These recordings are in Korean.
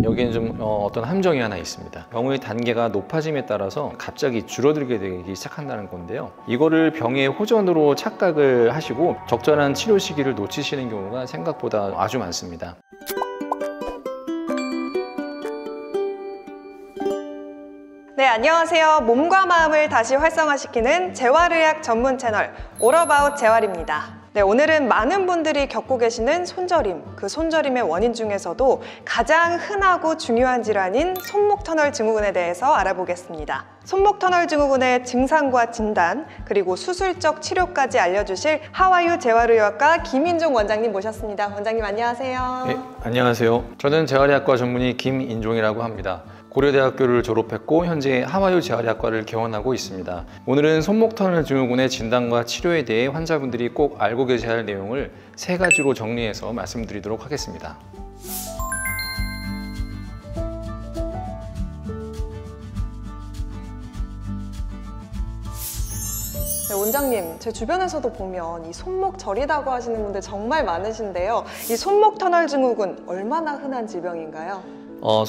여기에는 좀 어떤 함정이 하나 있습니다. 병의 단계가 높아짐에 따라서 갑자기 줄어들게 되기 시작한다는 건데요. 이거를 병의 호전으로 착각을 하시고 적절한 치료 시기를 놓치시는 경우가 생각보다 아주 많습니다. 네, 안녕하세요. 몸과 마음을 다시 활성화시키는 재활의학 전문 채널 올어바웃 재활입니다. 네, 오늘은 많은 분들이 겪고 계시는 손저림, 그 손저림의 원인 중에서도 가장 흔하고 중요한 질환인 손목터널 증후군에 대해서 알아보겠습니다. 손목터널 증후군의 증상과 진단, 그리고 수술적 치료까지 알려주실 하와유 재활의학과 김인종 원장님 모셨습니다. 원장님 안녕하세요. 네, 안녕하세요. 저는 재활의학과 전문의 김인종이라고 합니다. 고려대학교를 졸업했고 현재 하와유 재활의학과를 개원하고 있습니다. 오늘은 손목터널 증후군의 진단과 치료에 대해 환자분들이 꼭 알고 계셔야 할 내용을 3가지로 정리해서 말씀드리도록 하겠습니다. 네, 원장님, 제 주변에서도 보면 이 손목 저리다고 하시는 분들 정말 많으신데요. 이 손목터널 증후군 얼마나 흔한 질병인가요?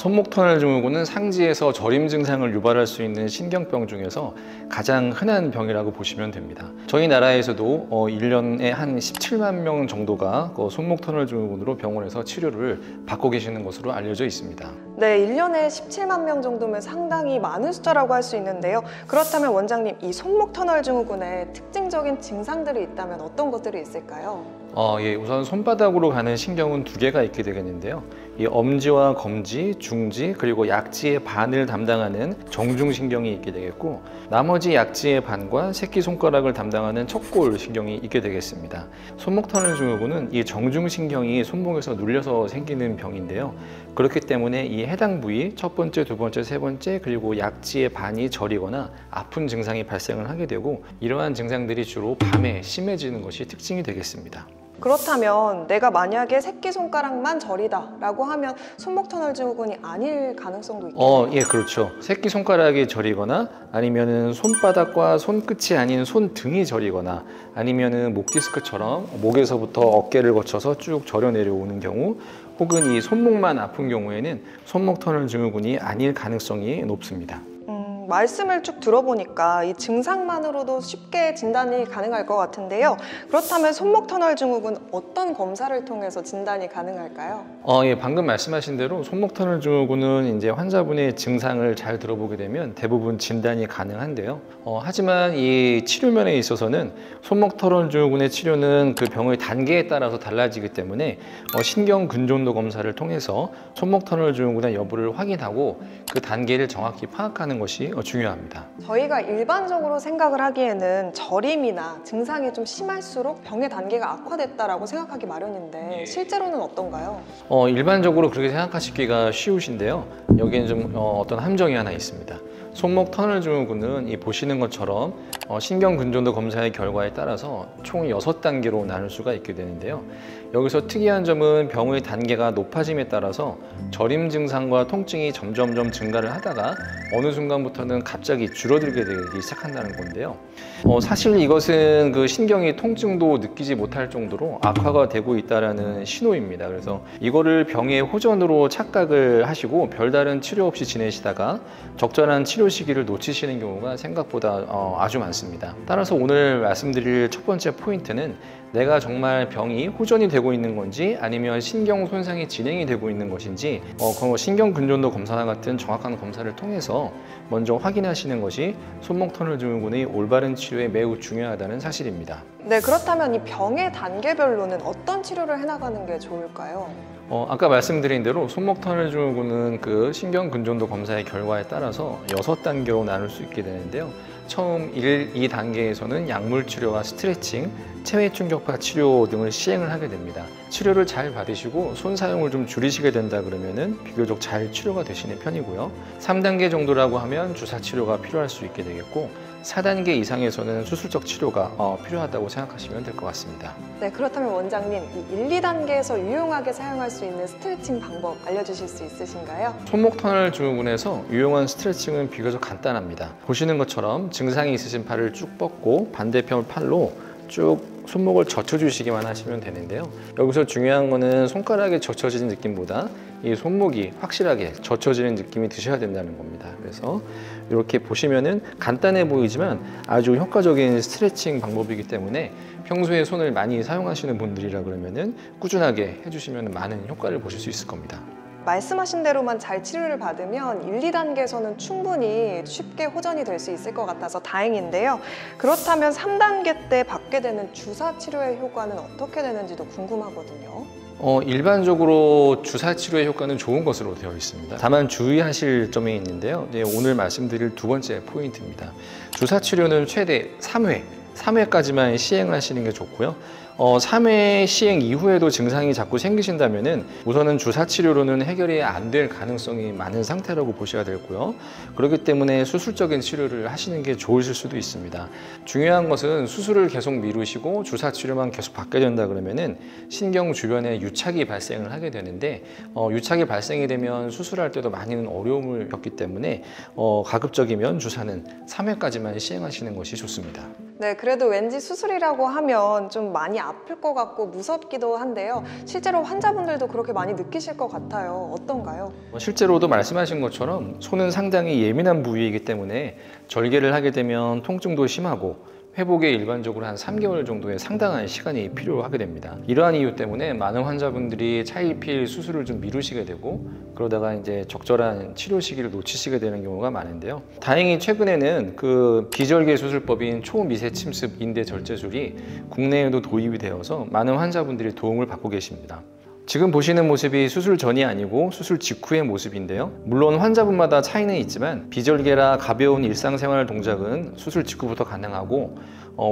손목터널 증후군은 상지에서 저림 증상을 유발할 수 있는 신경병 중에서 가장 흔한 병이라고 보시면 됩니다. 저희 나라에서도 1년에 한 17만 명 정도가 손목터널 증후군으로 병원에서 치료를 받고 계시는 것으로 알려져 있습니다. 네, 1년에 17만 명 정도면 상당히 많은 숫자라고 할 수 있는데요. 그렇다면 원장님, 이 손목터널 증후군에 특징적인 증상들이 있다면 어떤 것들이 있을까요? 예, 우선 손바닥으로 가는 신경은 2개가 있게 되겠는데요. 이 엄지와 검지, 중지, 그리고 약지의 반을 담당하는 정중신경이 있게 되겠고, 나머지 약지의 반과 새끼손가락을 담당하는 척골신경이 있게 되겠습니다. 손목터널 증후군은 이 정중신경이 손목에서 눌려서 생기는 병인데요. 그렇기 때문에 이 해당 부위 첫 번째, 두 번째, 세 번째, 그리고 약지의 반이 저리거나 아픈 증상이 발생을 하게 되고, 이러한 증상들이 주로 밤에 심해지는 것이 특징이 되겠습니다. 그렇다면 내가 만약에 새끼손가락만 저리다 라고 하면 손목터널 증후군이 아닐 가능성도 있겠네요. 예, 그렇죠. 새끼손가락이 저리거나 아니면은 손바닥과 손끝이 아닌 손등이 저리거나 아니면은 목 디스크처럼 목에서부터 어깨를 거쳐서 쭉 저려 내려오는 경우, 혹은 이 손목만 아픈 경우에는 손목터널 증후군이 아닐 가능성이 높습니다. 말씀을 쭉 들어보니까 이 증상만으로도 쉽게 진단이 가능할 것 같은데요. 그렇다면 손목터널 증후군 어떤 검사를 통해서 진단이 가능할까요? 예, 방금 말씀하신 대로 손목터널 증후군은 이제 환자분의 증상을 잘 들어보게 되면 대부분 진단이 가능한데요. 하지만 이 치료면에 있어서는 손목터널 증후군의 치료는 그 병의 단계에 따라서 달라지기 때문에 신경근존도 검사를 통해서 손목터널 증후군의 여부를 확인하고 그 단계를 정확히 파악하는 것이 중요합니다. 저희가 일반적으로 생각을 하기에는 저림이나 증상이 좀 심할수록 병의 단계가 악화됐다라고 생각하기 마련인데 실제로는 어떤가요? 일반적으로 그렇게 생각하시기가 쉬우신데요. 여기에는 좀 어떤 함정이 하나 있습니다. 손목터널 증후군은 이 보시는 것처럼 신경근존도 검사의 결과에 따라서 총 6단계로 나눌 수가 있게 되는데요. 여기서 특이한 점은 병의 단계가 높아짐에 따라서 저림 증상과 통증이 점점점 증가를 하다가 어느 순간부터는 갑자기 줄어들게 되기 시작한다는 건데요. 사실 이것은 그 신경이 통증도 느끼지 못할 정도로 악화가 되고 있다는 신호입니다. 그래서 이거를 병의 호전으로 착각을 하시고 별다른 치료 없이 지내시다가 적절한 치료 시기를 놓치시는 경우가 생각보다 아주 많습니다. 따라서 오늘 말씀드릴 첫 번째 포인트는 내가 정말 병이 호전이 되고 있는 건지 아니면 신경 손상이 진행이 되고 있는 것인지 신경근존도 검사와 같은 정확한 검사를 통해서 먼저 확인하시는 것이 손목터널 증후군의 올바른 치료에 매우 중요하다는 사실입니다. 네, 그렇다면 이 병의 단계별로는 어떤 치료를 해나가는 게 좋을까요? 아까 말씀드린 대로 손목터널 증후군은 그 신경근존도 검사의 결과에 따라서 6단계로 나눌 수 있게 되는데요. 처음 1, 2단계에서는 약물 치료와 스트레칭, 체외 충격파 치료 등을 시행을 하게 됩니다. 치료를 잘 받으시고 손 사용을 좀 줄이시게 된다 그러면은 비교적 잘 치료가 되시는 편이고요. 3단계 정도라고 하면 주사 치료가 필요할 수 있게 되겠고 4단계 이상에서는 수술적 치료가 필요하다고 생각하시면 될 것 같습니다. 네, 그렇다면 원장님, 이 1, 2단계에서 유용하게 사용할 수 있는 스트레칭 방법 알려주실 수 있으신가요? 손목터널 증후군에서 유용한 스트레칭은 비교적 간단합니다. 보시는 것처럼 증상이 있으신 팔을 쭉 뻗고 반대편 팔로 쭉 손목을 젖혀주시기만 하시면 되는데요. 여기서 중요한 거는 손가락에 젖혀지는 느낌보다 이 손목이 확실하게 젖혀지는 느낌이 드셔야 된다는 겁니다. 그래서 이렇게 보시면은 간단해 보이지만 아주 효과적인 스트레칭 방법이기 때문에 평소에 손을 많이 사용하시는 분들이라 그러면은 꾸준하게 해주시면 많은 효과를 보실 수 있을 겁니다. 말씀하신 대로만 잘 치료를 받으면 1, 2단계에서는 충분히 쉽게 호전이 될 수 있을 것 같아서 다행인데요. 그렇다면 3단계 때 받게 되는 주사 치료의 효과는 어떻게 되는지도 궁금하거든요. 일반적으로 주사 치료의 효과는 좋은 것으로 되어 있습니다. 다만 주의하실 점이 있는데요. 오늘 말씀드릴 두 번째 포인트입니다. 주사 치료는 최대 3회까지만 시행하시는 게 좋고요. 3회 시행 이후에도 증상이 자꾸 생기신다면은 우선은 주사 치료로는 해결이 안 될 가능성이 많은 상태라고 보셔야 되고요. 그렇기 때문에 수술적인 치료를 하시는 게 좋으실 수도 있습니다. 중요한 것은 수술을 계속 미루시고 주사 치료만 계속 받게 된다 그러면은 신경 주변에 유착이 발생을 하게 되는데 유착이 발생이 되면 수술할 때도 많은 어려움을 겪기 때문에 가급적이면 주사는 3회까지만 시행하시는 것이 좋습니다. 네, 그래도 왠지 수술이라고 하면 좀 많이 아플 것 같고 무섭기도 한데요. 실제로 환자분들도 그렇게 많이 느끼실 것 같아요. 어떤가요? 실제로도 말씀하신 것처럼 손은 상당히 예민한 부위이기 때문에 절개를 하게 되면 통증도 심하고 회복에 일반적으로 한 3개월 정도의 상당한 시간이 필요하게 됩니다. 이러한 이유 때문에 많은 환자분들이 차일피일 수술을 좀 미루시게 되고 그러다가 이제 적절한 치료 시기를 놓치시게 되는 경우가 많은데요. 다행히 최근에는 그 비절개 수술법인 초미세 침습 인대 절제술이 국내에도 도입이 되어서 많은 환자분들이 도움을 받고 계십니다. 지금 보시는 모습이 수술 전이 아니고 수술 직후의 모습인데요. 물론 환자분마다 차이는 있지만 비절개라 가벼운 일상생활 동작은 수술 직후부터 가능하고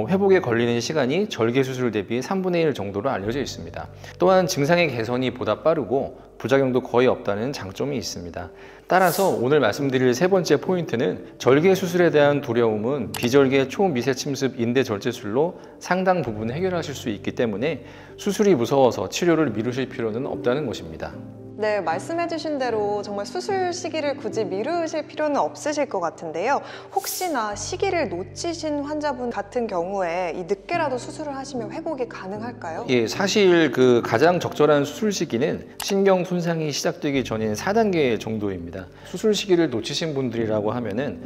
회복에 걸리는 시간이 절개 수술 대비 3분의 1 정도로 알려져 있습니다. 또한 증상의 개선이 보다 빠르고 부작용도 거의 없다는 장점이 있습니다. 따라서 오늘 말씀드릴 세 번째 포인트는 절개 수술에 대한 두려움은 비절개 초미세 침습 인대 절제술로 상당 부분 해결하실 수 있기 때문에 수술이 무서워서 치료를 미루실 필요는 없다는 것입니다. 네, 말씀해주신 대로 정말 수술 시기를 굳이 미루실 필요는 없으실 것 같은데요. 혹시나 시기를 놓치신 환자분 같은 경우에 이 늦게라도 수술을 하시면 회복이 가능할까요? 예, 사실 그 가장 적절한 수술 시기는 신경 손상이 시작되기 전인 4단계 정도입니다. 수술 시기를 놓치신 분들이라고 하면은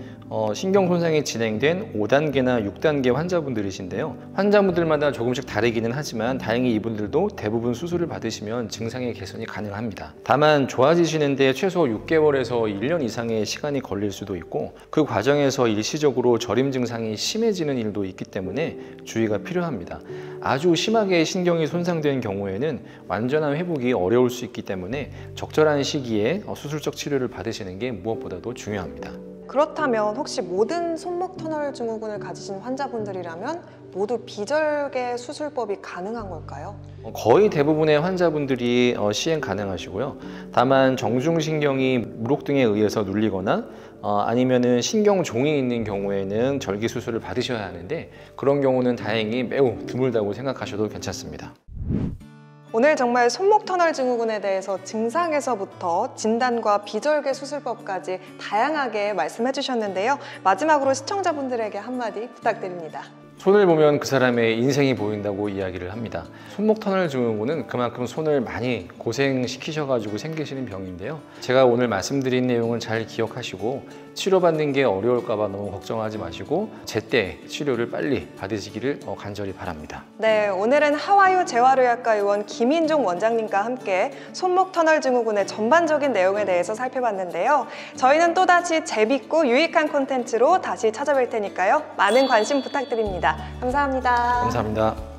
신경 손상이 진행된 5단계나 6단계 환자분들이신데요. 환자분들마다 조금씩 다르기는 하지만 다행히 이분들도 대부분 수술을 받으시면 증상의 개선이 가능합니다. 다만 좋아지시는데 최소 6개월에서 1년 이상의 시간이 걸릴 수도 있고 그 과정에서 일시적으로 저림 증상이 심해지는 일도 있기 때문에 주의가 필요합니다. 아주 심하게 신경이 손상된 경우에는 완전한 회복이 어려울 수 있기 때문에 적절한 시기에 수술적 치료를 받으시는 게 무엇보다도 중요합니다. 그렇다면 혹시 모든 손목 터널 증후군을 가지신 환자분들이라면 모두 비절개 수술법이 가능한 걸까요? 거의 대부분의 환자분들이 시행 가능하시고요. 다만 정중신경이 무록 등에 의해서 눌리거나 아니면은 신경종이 있는 경우에는 절개 수술을 받으셔야 하는데 그런 경우는 다행히 매우 드물다고 생각하셔도 괜찮습니다. 오늘 정말 손목 터널 증후군에 대해서 증상에서부터 진단과 비절개 수술법까지 다양하게 말씀해 주셨는데요. 마지막으로 시청자분들에게 한마디 부탁드립니다. 손을 보면 그 사람의 인생이 보인다고 이야기를 합니다. 손목 터널 증후군은 그만큼 손을 많이 고생시키셔가지고 생기시는 병인데요. 제가 오늘 말씀드린 내용을 잘 기억하시고 치료받는 게 어려울까 봐 너무 걱정하지 마시고 제때 치료를 빨리 받으시기를 간절히 바랍니다. 네, 오늘은 하와유 재활의학과 의원 김인종 원장님과 함께 손목 터널 증후군의 전반적인 내용에 대해서 살펴봤는데요. 저희는 또다시 재밌고 유익한 콘텐츠로 다시 찾아뵐 테니까요. 많은 관심 부탁드립니다. 감사합니다. 감사합니다.